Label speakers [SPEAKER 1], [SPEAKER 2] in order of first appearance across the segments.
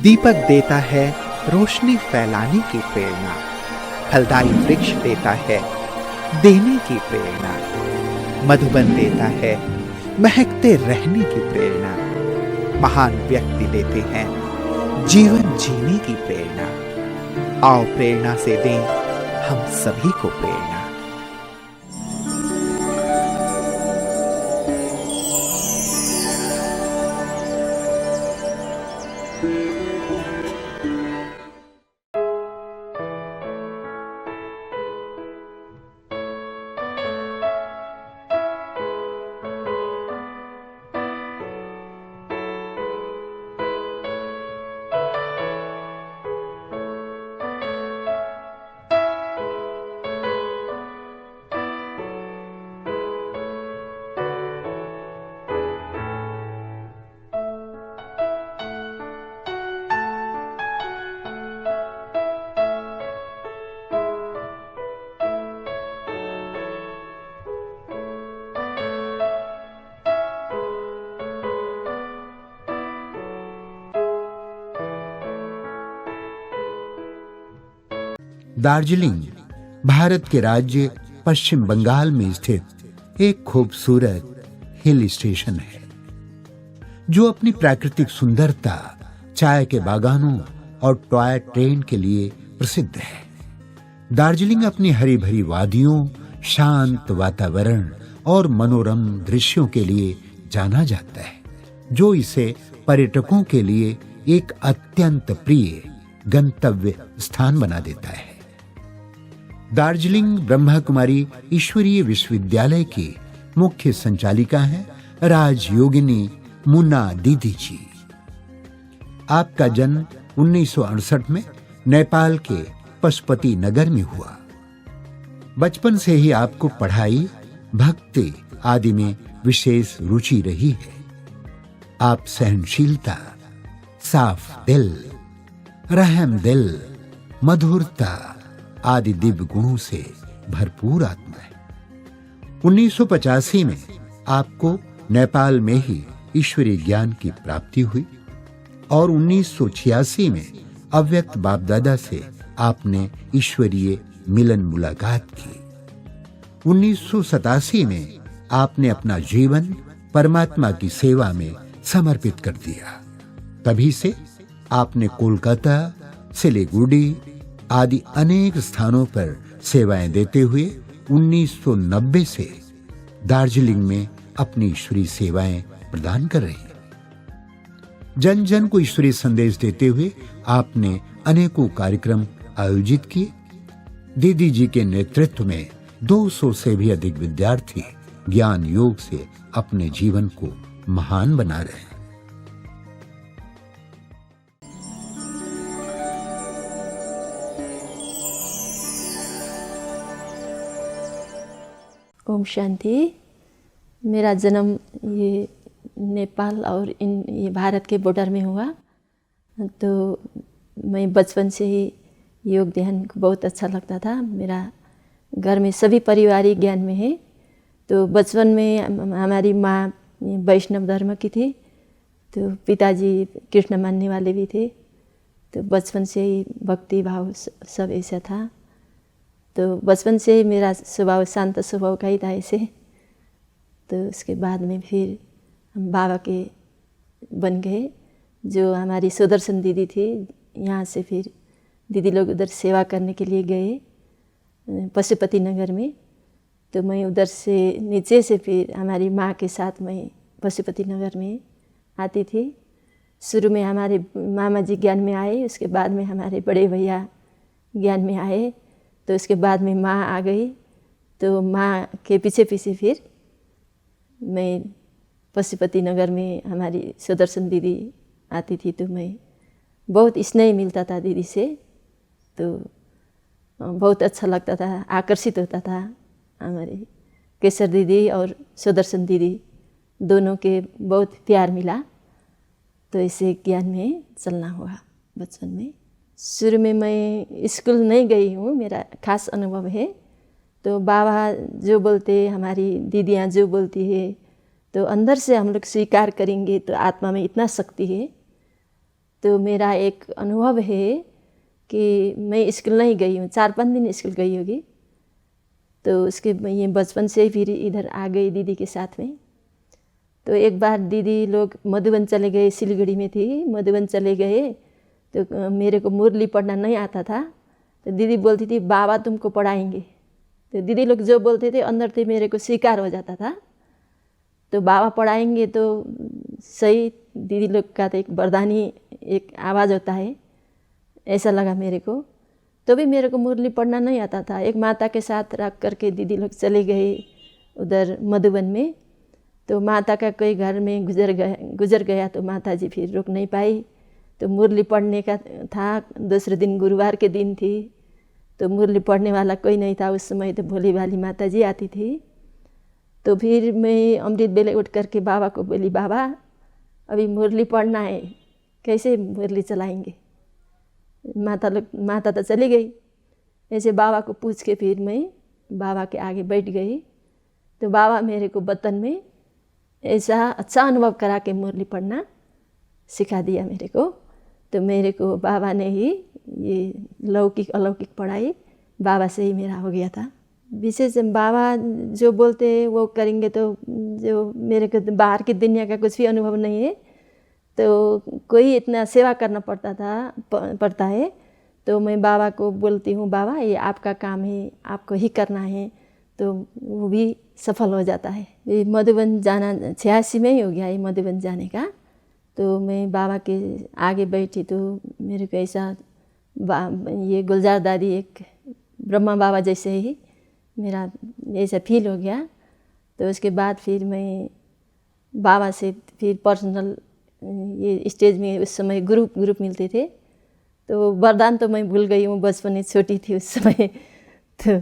[SPEAKER 1] दीपक देता है रोशनी फैलाने की प्रेरणा, फलदायी वृक्ष देता है देने की प्रेरणा, मधुबन देता है महकते रहने की प्रेरणा, महान व्यक्ति देते हैं जीवन जीने की प्रेरणा। आओ प्रेरणा से दें हम सभी को प्रेरणा।
[SPEAKER 2] दार्जिलिंग भारत के राज्य पश्चिम बंगाल में स्थित एक खूबसूरत हिल स्टेशन है जो अपनी प्राकृतिक सुंदरता, चाय के बागानों और टॉय ट्रेन के लिए प्रसिद्ध है। दार्जिलिंग अपनी हरी भरी वादियों, शांत वातावरण और मनोरम दृश्यों के लिए जाना जाता है, जो इसे पर्यटकों के लिए एक अत्यंत प्रिय गंतव्य स्थान बना देता है। दार्जिलिंग ब्रह्मा कुमारी ईश्वरीय विश्वविद्यालय की मुख्य संचालिका हैं राजयोगिनी मुन्ना दीदी जी। आपका जन्म 1968 में नेपाल के पशुपति नगर में हुआ। बचपन से ही आपको पढ़ाई, भक्ति आदि में विशेष रुचि रही है। आप सहनशीलता, साफ दिल, रहम दिल, मधुरता आदि दिव्य गुणों से भरपूर आत्मा है। 1985 में आपको नेपाल में ही ईश्वरीय ज्ञान की प्राप्ति हुई और 1986 में अव्यक्त बाप दादा से आपने ईश्वरीय मिलन मुलाकात की। 1987 में आपने अपना जीवन परमात्मा की सेवा में समर्पित कर दिया। तभी से आपने कोलकाता, सिलीगुड़ी आदि अनेक स्थानों पर सेवाएं देते हुए 1990 से दार्जिलिंग में अपनी ईश्वरीय सेवाएं प्रदान कर रही हैं। जन जन को ईश्वरीय संदेश देते हुए आपने अनेकों कार्यक्रम आयोजित किए। दीदी जी के नेतृत्व में 200 से भी अधिक विद्यार्थी ज्ञान योग से अपने जीवन को महान बना रहे हैं।
[SPEAKER 3] ओम शांति। मेरा जन्म ये नेपाल और ये भारत के बॉर्डर में हुआ। तो मैं बचपन से ही योग ध्यान को बहुत अच्छा लगता था। मेरा घर में सभी पारिवारिक ज्ञान में है। तो बचपन में हमारी माँ वैष्णव धर्म की थी, तो पिताजी कृष्ण मानने वाले भी थे। तो बचपन से ही भक्ति भाव सब ऐसा था। तो बचपन से ही मेरा स्वभाव शांत स्वभाव का ही था ऐसे। तो उसके बाद में फिर हम बाबा के बन गए। जो हमारी सुदर्शन दीदी थी, यहाँ से फिर दीदी लोग उधर सेवा करने के लिए गए पशुपति नगर में। तो मैं उधर से नीचे से फिर हमारी माँ के साथ मैं पशुपति नगर में आती थी। शुरू में हमारे मामा जी ज्ञान में आए, उसके बाद में हमारे बड़े भैया ज्ञान में आए। तो उसके बाद में माँ आ गई। तो माँ के पीछे पीछे फिर मैं पशुपति नगर में हमारी सुदर्शन दीदी आती थी। तो मैं बहुत स्नेह मिलता था दीदी से। तो बहुत अच्छा लगता था, आकर्षित होता था। हमारे केसर दीदी और सुदर्शन दीदी दोनों के बहुत प्यार मिला। तो इसे ज्ञान में चलना हुआ बचपन में। शुरू में मैं स्कूल नहीं गई हूँ, मेरा खास अनुभव है। तो बाबा जो बोलते, हमारी दीदियाँ जो बोलती है, तो अंदर से हम लोग स्वीकार करेंगे तो आत्मा में इतना शक्ति है। तो मेरा एक अनुभव है कि मैं स्कूल नहीं गई हूँ, 4-5 दिन स्कूल गई होगी। तो उसके ये बचपन से ही फिर इधर आ गई दीदी के साथ में। तो एक बार दीदी लोग मधुबन चले गए, सिलीगुड़ी में थी, मधुबन चले गए। तो मेरे को मुरली पढ़ना नहीं आता था, तो दीदी बोलती थी बाबा तुमको पढ़ाएंगे। तो दीदी लोग जो बोलते थे अंदर से मेरे को स्वीकार हो जाता था। तो बाबा पढ़ाएंगे तो सही, दीदी लोग का तो एक वरदानी एक आवाज़ होता है, ऐसा लगा मेरे को। तो भी मेरे को मुरली पढ़ना नहीं आता था। एक माता के साथ रख करके दीदी लोग चले गए उधर मधुबन में। तो माता का कोई घर में गुजर गया तो माता जी फिर रुक नहीं पाई। तो मुरली पढ़ने का था, दूसरे दिन गुरुवार के दिन थी, तो मुरली पढ़ने वाला कोई नहीं था उस समय। तो भोली भाली माता जी आती थी। तो फिर मैं अमृत बेले उठ करके बाबा को बोली, बाबा अभी मुरली पढ़ना है, कैसे मुरली चलाएंगे। माता तो चली गई। ऐसे बाबा को पूछ के फिर मैं बाबा के आगे बैठ गई। तो बाबा मेरे को बतन में ऐसा अच्छा अनुभव करा के मुरली पढ़ना सिखा दिया मेरे को। तो मेरे को बाबा ने ही ये लौकिक अलौकिक पढ़ाई बाबा से ही मेरा हो गया था। विशेष बाबा जो बोलते हैं वो करेंगे, तो जो मेरे को बाहर की दुनिया का कुछ भी अनुभव नहीं है। तो कोई इतना सेवा करना पड़ता है। तो मैं बाबा को बोलती हूँ, बाबा ये आपका काम है, आपको ही करना है, तो वो भी सफल हो जाता है। ये मधुबन जाना 86 में ही हो गया ये मधुबन जाने का। तो मैं बाबा के आगे बैठी तो मेरे को ऐसा ये गुलजार दादी एक ब्रह्मा बाबा जैसे ही मेरा ऐसा फील हो गया। तो उसके बाद फिर मैं बाबा से फिर पर्सनल ये स्टेज में उस समय ग्रुप मिलते थे। तो वरदान तो मैं भूल गई हूँ, बचपन में छोटी थी उस समय। तो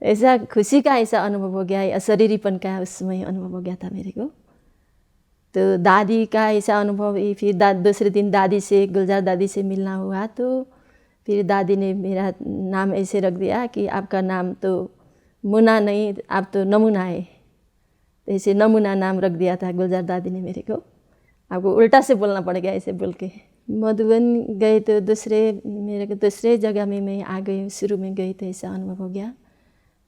[SPEAKER 3] ऐसा खुशी का ऐसा अनुभव हो गया, अशरीरीपन का उस समय अनुभव हो गया था मेरे को। तो दादी का ऐसा अनुभव फिर दूसरे दिन दादी से, गुलजार दादी से मिलना हुआ। तो फिर दादी ने मेरा नाम ऐसे रख दिया कि आपका नाम तो मुना नहीं, आप तो नमूना है। तो ऐसे नमूना नाम रख दिया था गुलजार दादी ने मेरे को। आपको उल्टा से बोलना पड़ गया ऐसे बोल के। मधुबन गए तो मेरे को दूसरे जगह में मैं आ गई। शुरू में गई तो ऐसा अनुभव हो गया,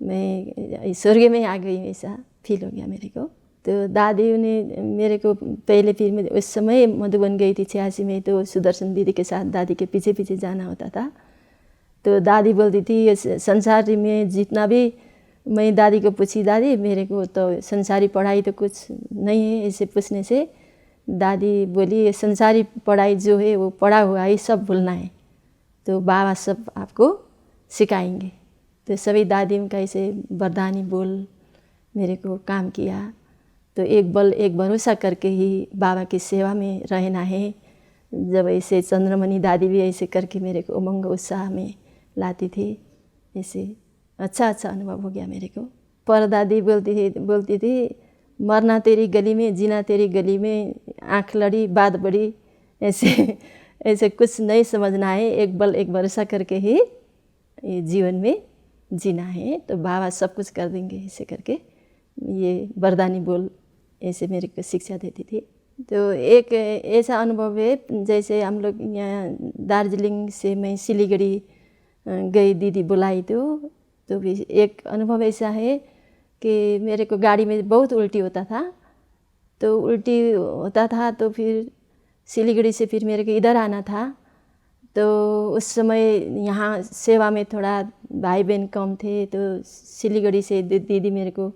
[SPEAKER 3] मैं स्वर्ग में आ गई, ऐसा फील हो गया मेरे को। तो दादी ने मेरे को पहले फिर मैं उस समय मधुबन गई थी 86 में। तो सुदर्शन दीदी के साथ दादी के पीछे पीछे जाना होता था। तो दादी बोलती थी ये संसार में जितना भी, मैं दादी को पूछी, दादी मेरे को तो संसारी पढ़ाई तो कुछ नहीं है। ऐसे पूछने से दादी बोली ये संसारी पढ़ाई जो है वो पढ़ा हुआ है, सब भूलना है, तो बाबा सब आपको सिखाएंगे। तो सभी दादियों का ऐसे वरदानी बोल मेरे को काम किया। तो एक बल एक भरोसा करके ही बाबा की सेवा में रहना है। जब ऐसे चंद्रमणि दादी भी ऐसे करके मेरे को उमंग उत्साह में लाती थी, ऐसे अच्छा अनुभव हो गया मेरे को। परदादी बोलती थी मरना तेरी गली में, जीना तेरी गली में, आँख लड़ी बात बड़ी, ऐसे कुछ नहीं समझना है, एक बल एक भरोसा करके ही ये जीवन में जीना है, तो बाबा सब कुछ कर देंगे। ऐसे करके ये वरदानी बोल ऐसे मेरे को शिक्षा देती थी। तो एक ऐसा अनुभव है, जैसे हम लोग यहाँ दार्जिलिंग से मैं सिलीगुड़ी गई, दीदी बुलाई तो भी एक अनुभव ऐसा है कि मेरे को गाड़ी में बहुत उल्टी होता था। तो उल्टी होता था तो फिर सिलीगुड़ी से फिर मेरे को इधर आना था। तो उस समय यहाँ सेवा में थोड़ा भाई बहन कम थे। तो सिलीगुड़ी से दीदी मेरे को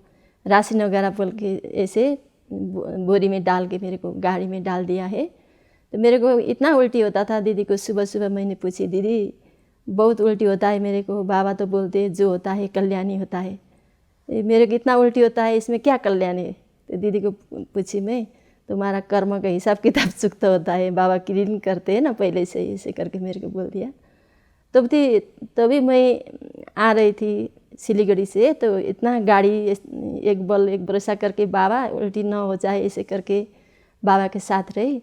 [SPEAKER 3] राशन वगैरह बोल के ऐसे बोरी में डाल के मेरे को गाड़ी में डाल दिया है। तो मेरे को इतना उल्टी होता था, दीदी को सुबह मैंने पूछी, दीदी बहुत उल्टी होता है मेरे को, बाबा तो बोलते हैं जो होता है कल्याणी होता है, मेरे को इतना उल्टी होता है, इसमें क्या कल्याण है। तो दीदी को पूछी मैं, तुम्हारा कर्म का हिसाब किताब चुकता होता है, बाबा क्लीन करते हैं ना पहले से, ऐसे करके मेरे को बोल दिया। तभी मैं आ रही थी सिलीगुड़ी से, तो इतना गाड़ी एक बल एक भरोसा करके बाबा उल्टी ना हो जाए ऐसे करके बाबा के साथ रही।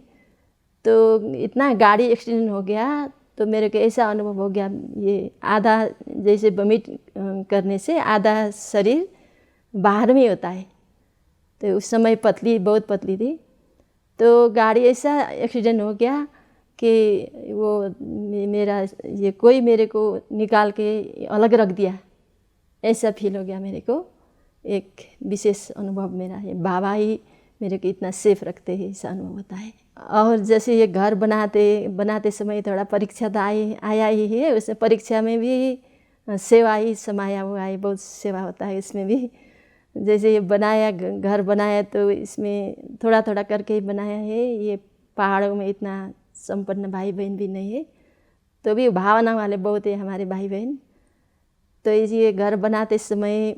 [SPEAKER 3] तो इतना गाड़ी एक्सीडेंट हो गया। तो मेरे को ऐसा अनुभव हो गया, ये आधा जैसे वमिट करने से आधा शरीर बाहर में होता है। तो उस समय बहुत पतली थी। तो गाड़ी ऐसा एक्सीडेंट हो गया कि वो मेरा ये कोई मेरे को निकाल के अलग रख दिया, ऐसा फील हो गया मेरे को। एक विशेष अनुभव मेरा है, बाबा ही मेरे को इतना सेफ रखते हैं, ऐसा अनुभव होता है। और जैसे ये घर बनाते समय थोड़ा परीक्षा तो आया ही है, उस परीक्षा में भी सेवा ही समाया हुआ है, बहुत सेवा होता है इसमें भी। जैसे ये घर बनाया तो इसमें थोड़ा थोड़ा करके ही बनाया है। ये पहाड़ों में इतना संपन्न भाई बहन भी नहीं है, तो भी भावना वाले बहुत है हमारे भाई बहन। तो ये घर बनाते समय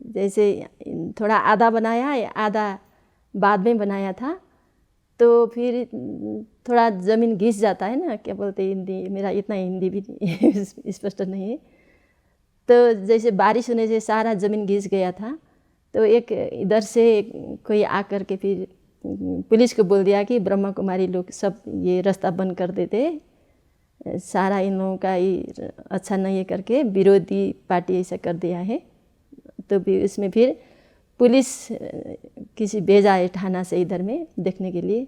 [SPEAKER 3] जैसे थोड़ा आधा बनाया, आधा बाद में बनाया था, तो फिर थोड़ा ज़मीन घिस जाता है ना, क्या बोलते हैं हिंदी, मेरा इतना हिंदी भी स्पष्ट नहीं है। तो जैसे बारिश होने से सारा ज़मीन घिस गया था, तो एक इधर से कोई आकर के फिर पुलिस को बोल दिया कि ब्रह्मा कुमारी लोग सब ये रास्ता बंद कर देते, सारा इन लोगों का ही अच्छा नहीं है करके विरोधी पार्टी ऐसा कर दिया है। तो भी इसमें फिर पुलिस किसी भेजा है थाना से इधर में देखने के लिए।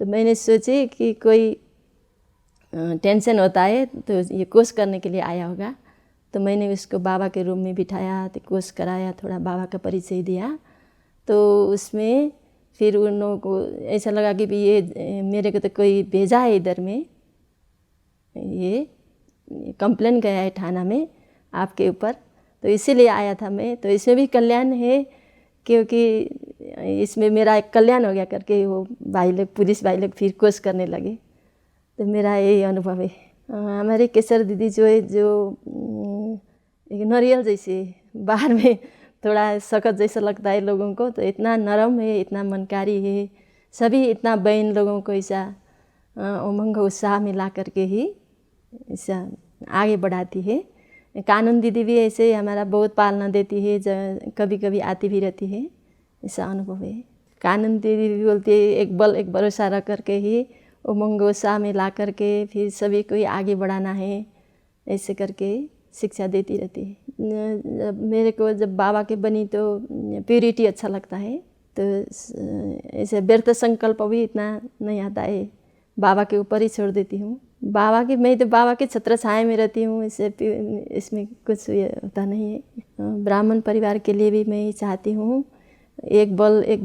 [SPEAKER 3] तो मैंने सोचे कि कोई टेंशन होता है तो ये कोर्स करने के लिए आया होगा, तो मैंने उसको बाबा के रूम में बिठाया, तो कोर्स कराया, थोड़ा बाबा का परिचय दिया। तो उसमें फिर उन लोगों को ऐसा लगा कि भी ये मेरे को तो कोई भेजा है इधर में, ये कंप्लेन गया है थाना में आपके ऊपर, तो इसीलिए आया था मैं। तो इसमें भी कल्याण है, क्योंकि इसमें मेरा एक कल्याण हो गया करके वो भाई लोग, पुलिस भाई लोग फिर कोर्स करने लगे। तो मेरा यही अनुभव है। हमारे केसर दीदी जो है, जो एक नारियल जैसे बाहर में थोड़ा सख्त जैसा लगता है लोगों को, तो इतना नरम है, इतना मनकारी है, सभी इतना बहन लोगों को ऐसा उमंग उत्साह में ला करके ही ऐसा आगे बढ़ाती है। कानून दीदी भी ऐसे हमारा बहुत पालना देती है, कभी कभी आती भी रहती है, ऐसा अनुभव है। कानून दीदी भी बोलती है एक भरोसा रख करके ही उमंग उत्साह में ला करके फिर सभी को आगे बढ़ाना है, ऐसे करके शिक्षा देती रहती है। मेरे को जब बाबा के बनी तो प्यूरिटी अच्छा लगता है, तो ऐसे व्यर्थ संकल्प भी इतना नहीं आता है, बाबा के ऊपर ही छोड़ देती हूँ। मैं तो बाबा के छत्र छाया में रहती हूँ, इसमें कुछ होता नहीं है। ब्राह्मण परिवार के लिए भी मैं ही चाहती हूँ एक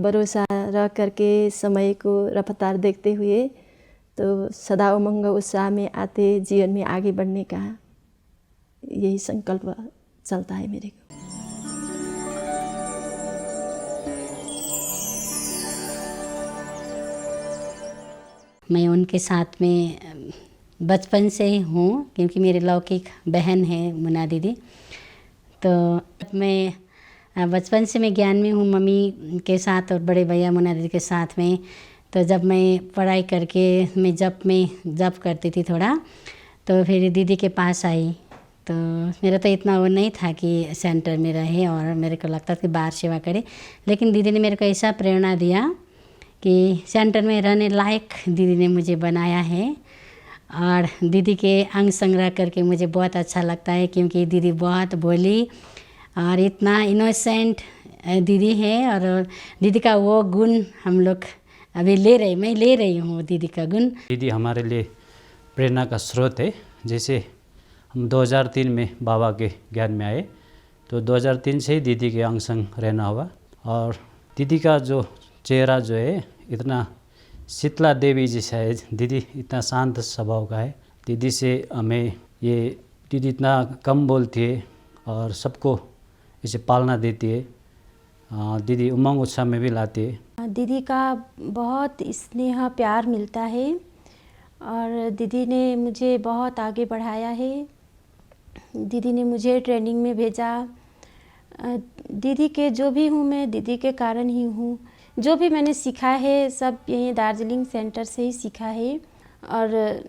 [SPEAKER 3] भरोसा रख करके समय को रफ्तार देखते हुए, तो सदा उमंग उत्साह में आते जीवन में आगे बढ़ने का यही संकल्प चलता है मेरे को।
[SPEAKER 4] मैं उनके साथ में बचपन से ही हूँ, क्योंकि मेरी लौकिक बहन है मुन्ना दीदी। तो मैं बचपन से मैं ज्ञान में हूँ मम्मी के साथ और बड़े भैया मुन्ना दीदी के साथ में। तो जब मैं पढ़ाई करके मैं जब करती थी थोड़ा, तो फिर दीदी के पास आई। तो मेरा तो इतना वो नहीं था कि सेंटर में रहे और मेरे को लगता था कि बाहर सेवा करे, लेकिन दीदी ने मेरे को ऐसा प्रेरणा दिया कि सेंटर में रहने लायक दीदी ने मुझे बनाया है। और दीदी के अंग संग्रह करके मुझे बहुत अच्छा लगता है, क्योंकि दीदी बहुत भोली और इतना इनोसेंट दीदी है। और दीदी का वो गुण हम लोग अभी मैं ले रही हूँ दीदी का गुण।
[SPEAKER 5] दीदी हमारे लिए प्रेरणा का स्रोत है। जैसे हम 2003 में बाबा के ज्ञान में आए, तो 2003 से ही दीदी के अंग संग रहना हुआ। और दीदी का जो चेहरा जो है इतना शीतला देवी जैसा है, दीदी इतना शांत स्वभाव का है। दीदी से हमें दीदी इतना कम बोलती है और सबको इसे पालना देती है। दीदी उमंग उत्साह में भी लाती है।
[SPEAKER 6] दीदी का बहुत स्नेह प्यार मिलता है और दीदी ने मुझे बहुत आगे बढ़ाया है। दीदी ने मुझे ट्रेनिंग में भेजा। दीदी के जो भी हूँ मैं दीदी के कारण ही हूँ। जो भी मैंने सीखा है सब यहीं दार्जिलिंग सेंटर से ही सीखा है। और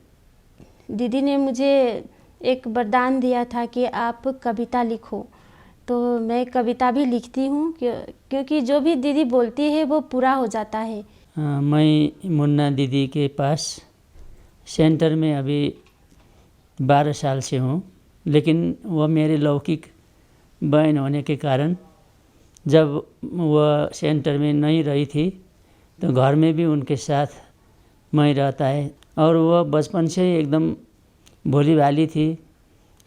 [SPEAKER 6] दीदी ने मुझे एक वरदान दिया था कि आप कविता लिखो, तो मैं कविता भी लिखती हूँ, क्योंकि जो भी दीदी बोलती है वो पूरा हो जाता है।
[SPEAKER 7] मैं मुन्ना दीदी के पास सेंटर में अभी 12 साल से हूँ, लेकिन वह मेरे लौकिक बहन होने के कारण जब वह सेंटर में नहीं रही थी तो घर में भी उनके साथ मैं रहता है। और वह बचपन से ही एकदम भोली भाली थी,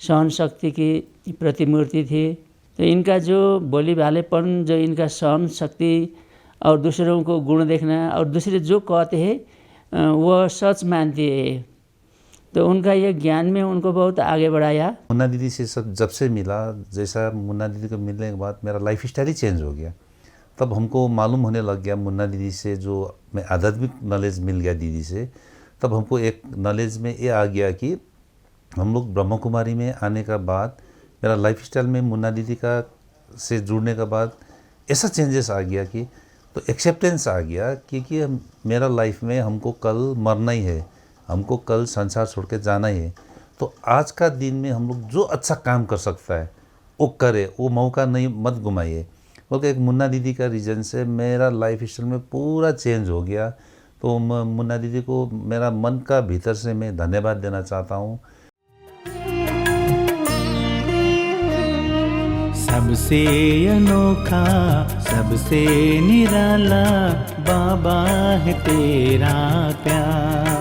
[SPEAKER 7] सहन शक्ति की प्रतिमूर्ति थी। तो इनका जो भोली भालेपन, जो इनका सहन शक्ति और दूसरों को गुण देखना और दूसरे जो कहते हैं वह सच मानती है, तो उनका ये ज्ञान में उनको बहुत आगे बढ़ाया।
[SPEAKER 8] मुन्ना दीदी से सब जब से मिला, जैसा मुन्ना दीदी को मिलने के बाद मेरा लाइफ स्टाइल ही चेंज हो गया। तब हमको मालूम होने लग गया मुन्ना दीदी से जो मैं आध्यात्मिक नॉलेज मिल गया दीदी से, तब हमको एक नॉलेज में ये आ गया कि हम लोग ब्रह्मा कुमारी में आने का बाद मेरा लाइफ स्टाइल में मुन्ना दीदी का से जुड़ने के बाद ऐसा चेंजेस आ गया कि तो एक्सेप्टेंस आ गया कि मेरा लाइफ में हमको कल मरना ही है, हमको कल संसार छोड़ के जाना ही है। तो आज का दिन में हम लोग जो अच्छा काम कर सकता है वो करे, वो मौका नहीं मत घुमाइए। बल्कि एक मुन्ना दीदी का रीज़न से मेरा लाइफ स्टाइल में पूरा चेंज हो गया। तो मुन्ना दीदी को मेरा मन का भीतर से मैं धन्यवाद देना चाहता हूँ।
[SPEAKER 9] सबसे अनोखा, सबसे निराला बाबा है तेरा प्यार।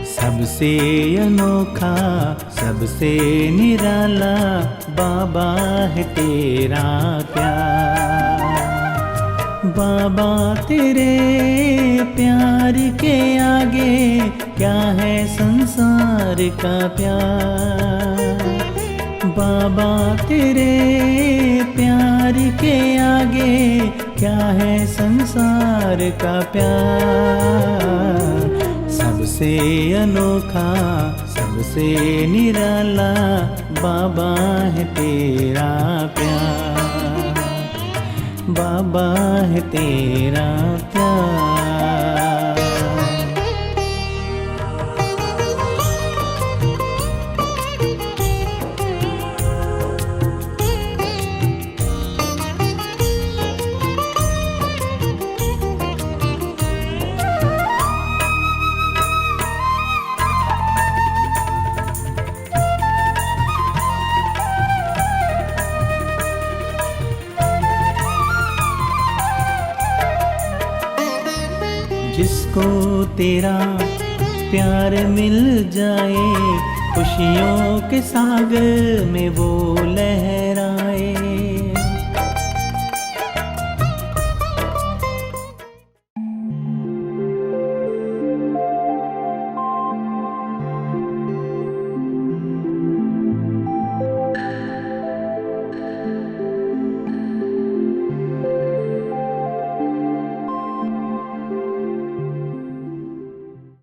[SPEAKER 9] सबसे अनोखा, सबसे निराला बाबा है तेरा प्यार। बाबा तेरे प्यार के आगे क्या है संसार का प्यार। बाबा तेरे प्यार के आगे क्या है संसार का प्यार। सबसे अनोखा, सबसे निराला बाबा है तेरा प्यार। बाबा है तेरा प्यार। जिसको तेरा प्यार मिल जाए, खुशियों के सागर में वो लहरा।